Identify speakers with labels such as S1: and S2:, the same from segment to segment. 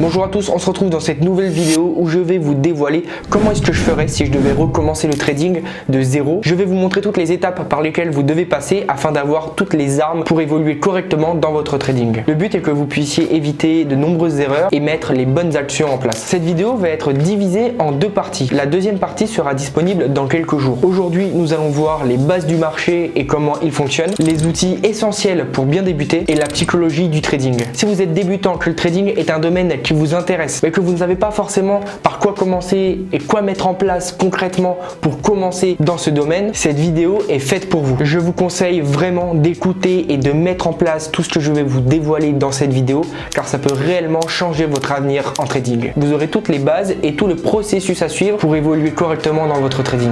S1: Bonjour à tous, on se retrouve dans cette nouvelle vidéo où je vais vous dévoiler comment est-ce que je ferais si je devais recommencer le trading de zéro. Je vais vous montrer toutes les étapes par lesquelles vous devez passer afin d'avoir toutes les armes pour évoluer correctement dans votre trading. Le but est que vous puissiez éviter de nombreuses erreurs et mettre les bonnes actions en place. Cette vidéo va être divisée en deux parties. La deuxième partie sera disponible dans quelques jours. Aujourd'hui, nous allons voir les bases du marché et comment il fonctionne, les outils essentiels pour bien débuter et la psychologie du trading. Si vous êtes débutant, que le trading est un domaine qui vous intéresse mais que vous ne savez pas forcément par quoi commencer et quoi mettre en place concrètement pour commencer dans ce domaine, cette vidéo est faite pour vous. Je vous conseille vraiment d'écouter et de mettre en place tout ce que je vais vous dévoiler dans cette vidéo car ça peut réellement changer votre avenir en trading. Vous aurez toutes les bases et tout le processus à suivre pour évoluer correctement dans votre trading.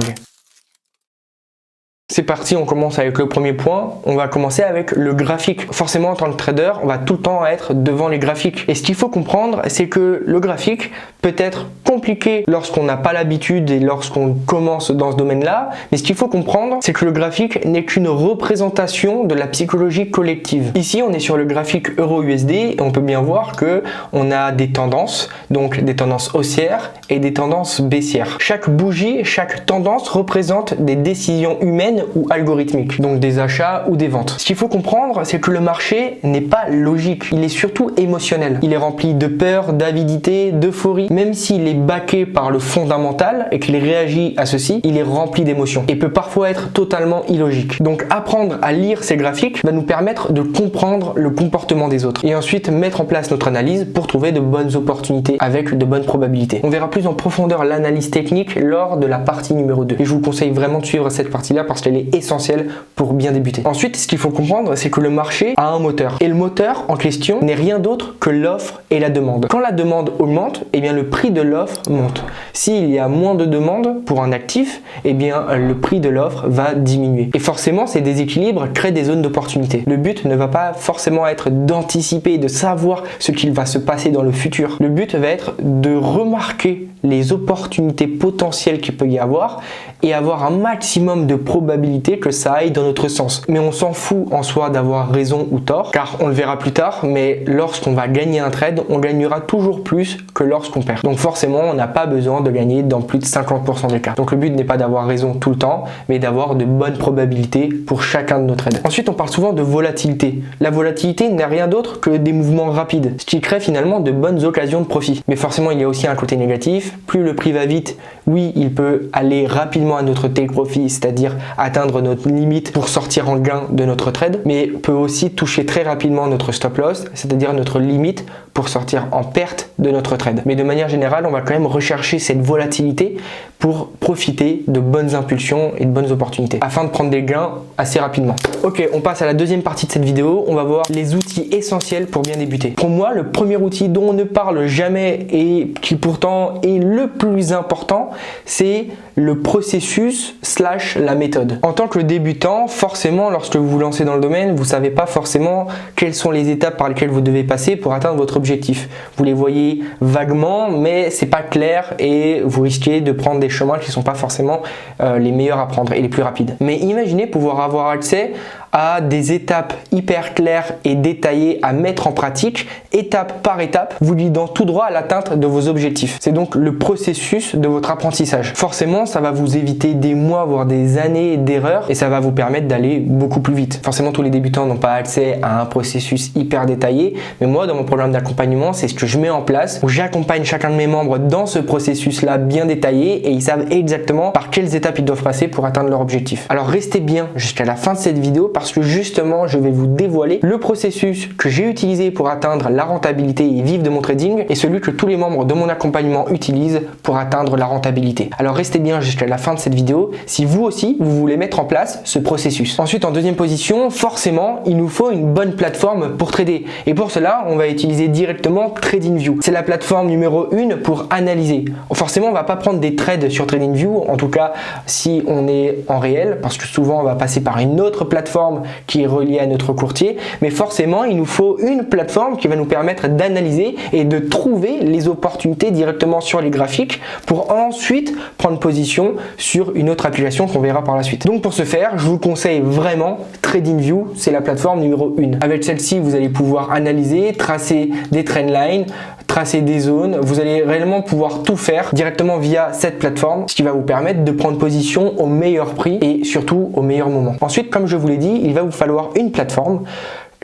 S1: C'est parti, on commence avec le premier point. On va commencer avec le graphique. Forcément, en tant que trader, on va tout le temps être devant les graphiques. Et ce qu'il faut comprendre, c'est que le graphique peut être compliqué lorsqu'on n'a pas l'habitude et lorsqu'on commence dans ce domaine-là. Mais ce qu'il faut comprendre, c'est que le graphique n'est qu'une représentation de la psychologie collective. Ici, on est sur le graphique Euro-USD et on peut bien voir que on a des tendances, donc des tendances haussières et des tendances baissières. Chaque bougie, chaque tendance représente des décisions humaines ou algorithmiques, donc des achats ou des ventes. Ce qu'il faut comprendre, c'est que le marché n'est pas logique, il est surtout émotionnel. Il est rempli de peur, d'avidité, d'euphorie. Même s'il est backé par le fondamental et qu'il réagit à ceci, il est rempli d'émotions et peut parfois être totalement illogique. Donc apprendre à lire ces graphiques va nous permettre de comprendre le comportement des autres et ensuite mettre en place notre analyse pour trouver de bonnes opportunités avec de bonnes probabilités. On verra plus en profondeur l'analyse technique lors de la partie numéro 2 et je vous conseille vraiment de suivre cette partie-là parce qu'elle est essentielle pour bien débuter. Ensuite, ce qu'il faut comprendre, c'est que le marché a un moteur. Et le moteur en question n'est rien d'autre que l'offre et la demande. Quand la demande augmente, eh bien le prix de l'offre monte. S'il y a moins de demande pour un actif, eh bien le prix de l'offre va diminuer. Et forcément, ces déséquilibres créent des zones d'opportunité. Le but ne va pas forcément être d'anticiper, de savoir ce qu'il va se passer dans le futur. Le but va être de remarquer les opportunités potentielles qu'il peut y avoir et avoir un maximum de probabilité que ça aille dans notre sens. Mais on s'en fout en soi d'avoir raison ou tort, car on le verra plus tard, mais lorsqu'on va gagner un trade, on gagnera toujours plus que lorsqu'on perd. Donc forcément, on n'a pas besoin de gagner dans plus de 50% des cas. Donc le but n'est pas d'avoir raison tout le temps, mais d'avoir de bonnes probabilités pour chacun de nos trades. Ensuite, on parle souvent de volatilité. La volatilité n'est rien d'autre que des mouvements rapides, ce qui crée finalement de bonnes occasions de profit. Mais forcément, il y a aussi un côté négatif. Plus le prix va vite, oui, il peut aller rapidement à notre take profit, c'est-à-dire atteindre notre limite pour sortir en gain de notre trade, mais peut aussi toucher très rapidement notre stop loss, c'est-à-dire notre limite pour sortir en perte de notre trade. Mais de manière générale, on va quand même rechercher cette volatilité pour profiter de bonnes impulsions et de bonnes opportunités afin de prendre des gains assez rapidement. Ok, on passe à la deuxième partie de cette vidéo. On va voir les outils essentiels pour bien débuter. Pour moi, le premier outil dont on ne parle jamais et qui pourtant est le plus important, c'est le processus / la méthode. En tant que débutant, forcément, lorsque vous vous lancez dans le domaine, vous savez pas forcément quelles sont les étapes par lesquelles vous devez passer pour atteindre votre objectif. Vous les voyez vaguement, mais c'est pas clair et vous risquez de prendre des chemins qui sont pas forcément les meilleurs à prendre et les plus rapides. Mais imaginez pouvoir avoir accès à des étapes hyper claires et détaillées à mettre en pratique, étape par étape, vous guidant tout droit à l'atteinte de vos objectifs. C'est donc le processus de votre apprentissage. Forcément, ça va vous éviter des mois, voire des années d'erreurs et ça va vous permettre d'aller beaucoup plus vite. Forcément, tous les débutants n'ont pas accès à un processus hyper détaillé, mais moi, dans mon programme d'accompagnement, c'est ce que je mets en place où j'accompagne chacun de mes membres dans ce processus-là bien détaillé et ils savent exactement par quelles étapes ils doivent passer pour atteindre leur objectif. Alors, restez bien jusqu'à la fin de cette vidéo parce que justement, je vais vous dévoiler le processus que j'ai utilisé pour atteindre la rentabilité et vivre de mon trading et celui que tous les membres de mon accompagnement utilisent pour atteindre la rentabilité. Alors restez bien jusqu'à la fin de cette vidéo si vous aussi vous voulez mettre en place ce processus. Ensuite, en deuxième position, forcément, il nous faut une bonne plateforme pour trader et pour cela, on va utiliser directement TradingView. C'est la plateforme numéro 1 pour analyser. Forcément, on va pas prendre des trades sur TradingView, en tout cas si on est en réel, parce que souvent on va passer par une autre plateforme qui est reliée à notre courtier, mais forcément il nous faut une plateforme qui va nous permettre d'analyser et de trouver les opportunités directement sur les graphiques pour ensuite prendre position sur une autre application qu'on verra par la suite. Donc pour ce faire, je vous conseille vraiment TradingView, c'est la plateforme numéro 1. Avec celle-ci, vous allez pouvoir analyser, tracer des trendlines, tracer des zones, vous allez réellement pouvoir tout faire directement via cette plateforme, ce qui va vous permettre de prendre position au meilleur prix et surtout au meilleur moment. Ensuite, comme je vous l'ai dit, il va vous falloir une plateforme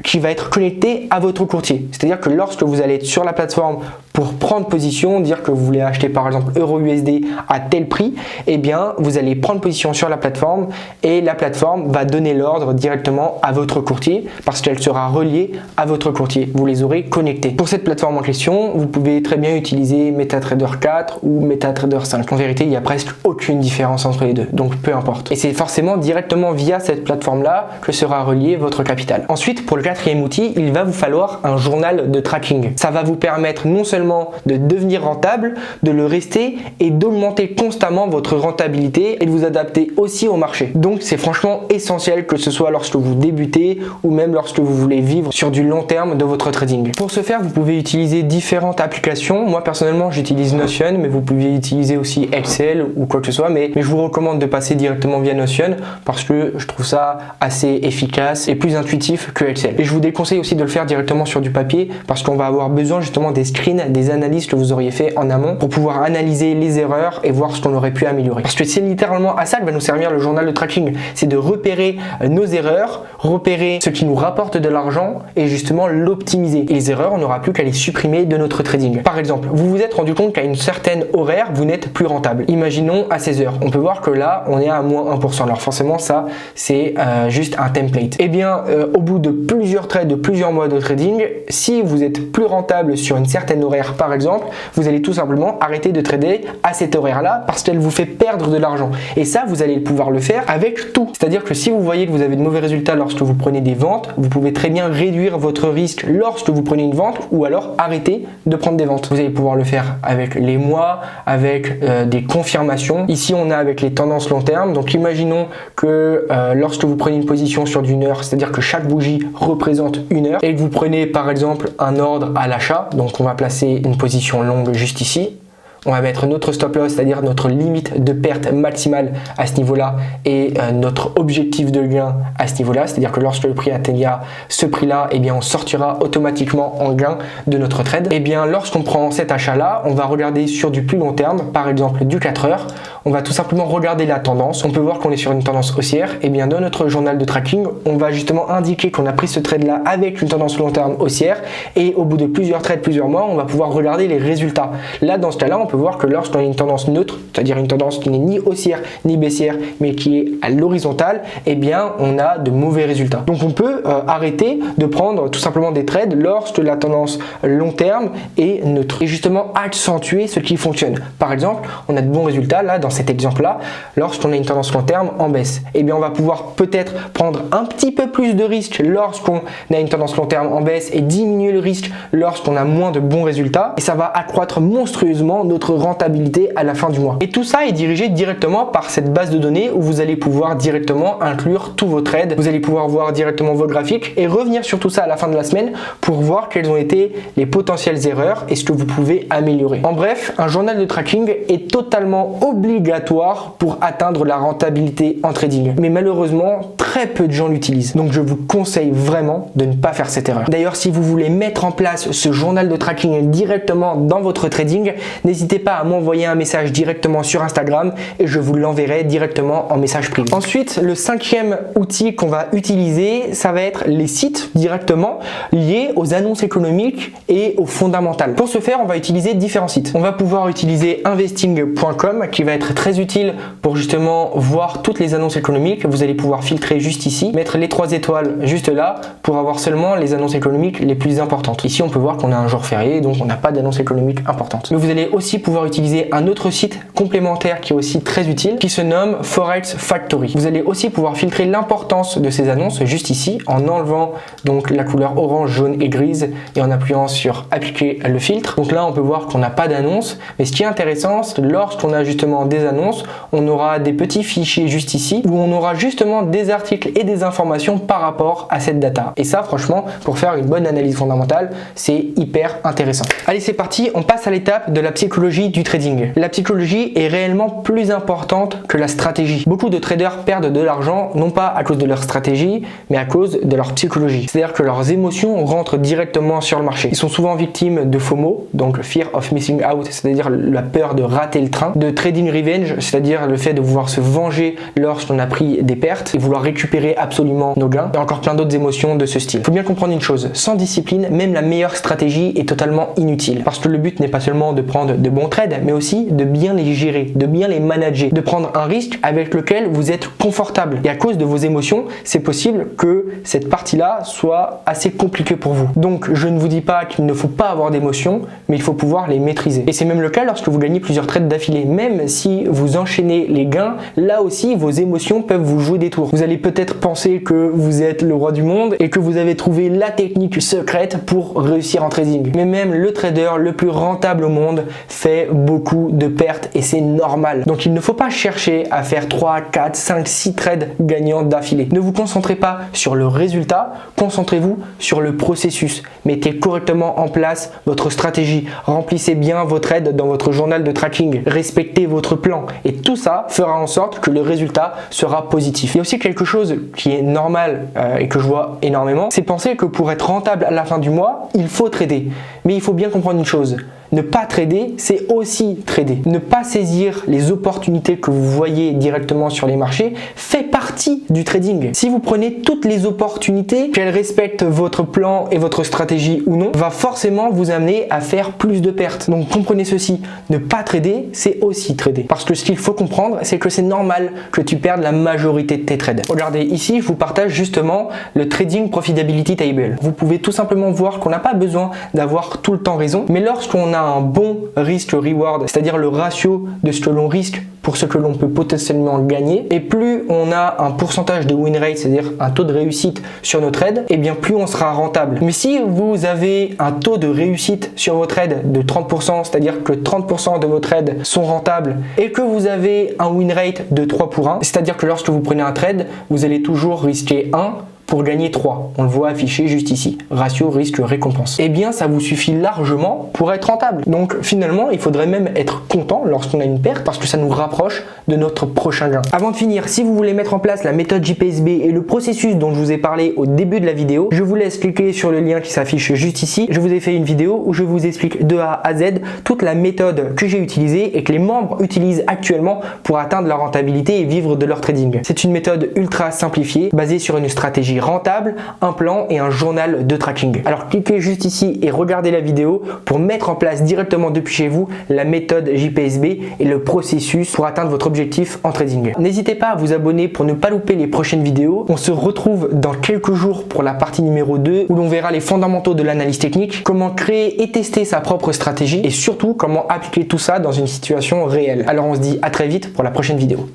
S1: qui va être connectée à votre courtier. C'est-à-dire que lorsque vous allez être sur la plateforme pour prendre position, dire que vous voulez acheter par exemple EURUSD à tel prix, eh bien vous allez prendre position sur la plateforme et la plateforme va donner l'ordre directement à votre courtier parce qu'elle sera reliée à votre courtier. Vous les aurez connectés. Pour cette plateforme en question, vous pouvez très bien utiliser MetaTrader 4 ou MetaTrader 5. En vérité, il n'y a presque aucune différence entre les deux, donc peu importe. Et c'est forcément directement via cette plateforme-là que sera relié votre capital. Ensuite, pour le quatrième outil, il va vous falloir un journal de tracking. Ça va vous permettre non seulement de devenir rentable, de le rester et d'augmenter constamment votre rentabilité et de vous adapter aussi au marché. Donc c'est franchement essentiel que ce soit lorsque vous débutez ou même lorsque vous voulez vivre sur du long terme de votre trading. Pour ce faire, vous pouvez utiliser différentes applications. Moi personnellement, j'utilise Notion, mais vous pouvez utiliser aussi Excel ou quoi que ce soit, mais je vous recommande de passer directement via Notion parce que je trouve ça assez efficace et plus intuitif que Excel. Et je vous déconseille aussi de le faire directement sur du papier parce qu'on va avoir besoin justement des screens, des analyses que vous auriez fait en amont pour pouvoir analyser les erreurs et voir ce qu'on aurait pu améliorer. Parce que c'est littéralement à ça que va nous servir le journal de tracking. C'est de repérer nos erreurs, repérer ce qui nous rapporte de l'argent et justement l'optimiser. Et les erreurs, on n'aura plus qu'à les supprimer de notre trading. Par exemple, vous vous êtes rendu compte qu'à une certaine horaire, vous n'êtes plus rentable. Imaginons à 16 heures. On peut voir que là, on est à moins 1%. Alors forcément, ça, c'est juste un template. Et bien, au bout de plusieurs trades, de plusieurs mois de trading, si vous êtes plus rentable sur une certaine horaire par exemple, vous allez tout simplement arrêter de trader à cet horaire-là parce qu'elle vous fait perdre de l'argent. Et ça, vous allez pouvoir le faire avec tout. C'est-à-dire que si vous voyez que vous avez de mauvais résultats lorsque vous prenez des ventes, vous pouvez très bien réduire votre risque lorsque vous prenez une vente ou alors arrêter de prendre des ventes. Vous allez pouvoir le faire avec les mois, avec des confirmations. Ici, on a avec les tendances long terme. Donc, imaginons que lorsque vous prenez une position sur d'une heure, c'est-à-dire que chaque bougie représente une heure et que vous prenez par exemple un ordre à l'achat, donc on va placer une position longue juste ici. On va mettre notre stop loss, c'est-à-dire notre limite de perte maximale à ce niveau-là et notre objectif de gain à ce niveau-là. C'est-à-dire que lorsque le prix atteignera ce prix-là, eh bien on sortira automatiquement en gain de notre trade. Et bien lorsqu'on prend cet achat-là, on va regarder sur du plus long terme, par exemple du 4 heures. On va tout simplement regarder la tendance. On peut voir qu'on est sur une tendance haussière. Et bien dans notre journal de tracking, on va justement indiquer qu'on a pris ce trade-là avec une tendance long terme haussière. Et au bout de plusieurs trades, plusieurs mois, on va pouvoir regarder les résultats. Là, dans ce cas-là, on peut voir que lorsqu'on a une tendance neutre, c'est-à-dire une tendance qui n'est ni haussière ni baissière, mais qui est à l'horizontale, eh bien on a de mauvais résultats. Donc on peut arrêter de prendre tout simplement des trades lorsque la tendance long terme est neutre et justement accentuer ce qui fonctionne. Par exemple, on a de bons résultats là dans cet exemple-là lorsqu'on a une tendance long terme en baisse. Eh bien on va pouvoir peut-être prendre un petit peu plus de risques lorsqu'on a une tendance long terme en baisse et diminuer le risque lorsqu'on a moins de bons résultats et ça va accroître monstrueusement notre rentabilité à la fin du mois. Et tout ça est dirigé directement par cette base de données où vous allez pouvoir directement inclure tous vos trades. Vous allez pouvoir voir directement vos graphiques et revenir sur tout ça à la fin de la semaine pour voir quelles ont été les potentielles erreurs et ce que vous pouvez améliorer. En bref, un journal de tracking est totalement obligatoire pour atteindre la rentabilité en trading. Mais malheureusement, très peu de gens l'utilisent. Donc je vous conseille vraiment de ne pas faire cette erreur. D'ailleurs, si vous voulez mettre en place ce journal de tracking directement dans votre trading, n'hésitez pas à m'envoyer un message directement sur Instagram et je vous l'enverrai directement en message privé. Ensuite, le cinquième outil qu'on va utiliser, ça va être les sites directement liés aux annonces économiques et aux fondamentales. Pour ce faire, on va utiliser différents sites. On va pouvoir utiliser investing.com qui va être très utile pour justement voir toutes les annonces économiques. Vous allez pouvoir filtrer juste ici, mettre les 3 étoiles juste là pour avoir seulement les annonces économiques les plus importantes. Ici, on peut voir qu'on a un jour férié, donc on n'a pas d'annonce économique importante. Mais vous allez aussi pouvoir utiliser un autre site complémentaire qui est aussi très utile, qui se nomme Forex Factory. Vous allez aussi pouvoir filtrer l'importance de ces annonces juste ici en enlevant donc la couleur orange, jaune et grise et en appuyant sur appliquer le filtre. Donc là, on peut voir qu'on n'a pas d'annonce, mais ce qui est intéressant, c'est que lorsqu'on a justement des annonces, on aura des petits fichiers juste ici où on aura justement des articles et des informations par rapport à cette data. Et ça, franchement, pour faire une bonne analyse fondamentale, c'est hyper intéressant. Allez, c'est parti, on passe à l'étape de la psychologie psychologie du trading. La psychologie est réellement plus importante que la stratégie. Beaucoup de traders perdent de l'argent non pas à cause de leur stratégie, mais à cause de leur psychologie. C'est-à-dire que leurs émotions rentrent directement sur le marché. Ils sont souvent victimes de FOMO, donc Fear of Missing Out, c'est-à-dire la peur de rater le train, de Trading Revenge, c'est-à-dire le fait de vouloir se venger lorsqu'on a pris des pertes et vouloir récupérer absolument nos gains, et encore plein d'autres émotions de ce style. Il faut bien comprendre une chose, sans discipline, même la meilleure stratégie est totalement inutile, parce que le but n'est pas seulement de prendre de bons trades, mais aussi de bien les gérer, de bien les manager, de prendre un risque avec lequel vous êtes confortable. Et à cause de vos émotions, c'est possible que cette partie-là soit assez compliquée pour vous. Donc je ne vous dis pas qu'il ne faut pas avoir d'émotions, mais il faut pouvoir les maîtriser. Et c'est même le cas lorsque vous gagnez plusieurs trades d'affilée. Même si vous enchaînez les gains, là aussi vos émotions peuvent vous jouer des tours. Vous allez peut-être penser que vous êtes le roi du monde et que vous avez trouvé la technique secrète pour réussir en trading. Mais même le trader le plus rentable au monde fait beaucoup de pertes et c'est normal. Donc il ne faut pas chercher à faire 3, 4, 5, 6 trades gagnants d'affilée. Ne vous concentrez pas sur le résultat, concentrez-vous sur le processus. Mettez correctement en place votre stratégie, remplissez bien vos trades dans votre journal de tracking, respectez votre plan et tout ça fera en sorte que le résultat sera positif. Il y a aussi quelque chose qui est normal et que je vois énormément, c'est penser que pour être rentable à la fin du mois, il faut trader. Mais il faut bien comprendre une chose. Ne pas trader, c'est aussi trader. Ne pas saisir les opportunités que vous voyez directement sur les marchés fait partie du trading. Si vous prenez toutes les opportunités, qu'elles respectent votre plan et votre stratégie ou non, va forcément vous amener à faire plus de pertes. Donc comprenez ceci, ne pas trader, c'est aussi trader. Parce que ce qu'il faut comprendre, c'est que c'est normal que tu perdes la majorité de tes trades. Regardez, ici, je vous partage justement le Trading Profitability Table. Vous pouvez tout simplement voir qu'on n'a pas besoin d'avoir tout le temps raison, mais lorsqu'on a un bon risk-reward, c'est-à-dire le ratio de ce que l'on risque pour ce que l'on peut potentiellement gagner, et plus on a un pourcentage de win rate, c'est-à-dire un taux de réussite sur nos trades, et bien plus on sera rentable. Mais si vous avez un taux de réussite sur vos trades de 30%, c'est-à-dire que 30% de vos trades sont rentables, et que vous avez un win rate de 3 pour 1, c'est-à-dire que lorsque vous prenez un trade, vous allez toujours risquer 1 pour gagner 3. On le voit affiché juste ici. Ratio risque-récompense. Eh bien, ça vous suffit largement pour être rentable. Donc, finalement, il faudrait même être content lorsqu'on a une perte parce que ça nous rapproche de notre prochain gain. Avant de finir, si vous voulez mettre en place la méthode JPSB et le processus dont je vous ai parlé au début de la vidéo, je vous laisse cliquer sur le lien qui s'affiche juste ici. Je vous ai fait une vidéo où je vous explique de A à Z toute la méthode que j'ai utilisée et que les membres utilisent actuellement pour atteindre leur rentabilité et vivre de leur trading. C'est une méthode ultra simplifiée, basée sur une stratégie rentable, un plan et un journal de tracking. Alors cliquez juste ici et regardez la vidéo pour mettre en place directement depuis chez vous la méthode JPSB et le processus pour atteindre votre objectif en trading. N'hésitez pas à vous abonner pour ne pas louper les prochaines vidéos. On se retrouve dans quelques jours pour la partie numéro 2 où l'on verra les fondamentaux de l'analyse technique, comment créer et tester sa propre stratégie et surtout comment appliquer tout ça dans une situation réelle. Alors on se dit à très vite pour la prochaine vidéo.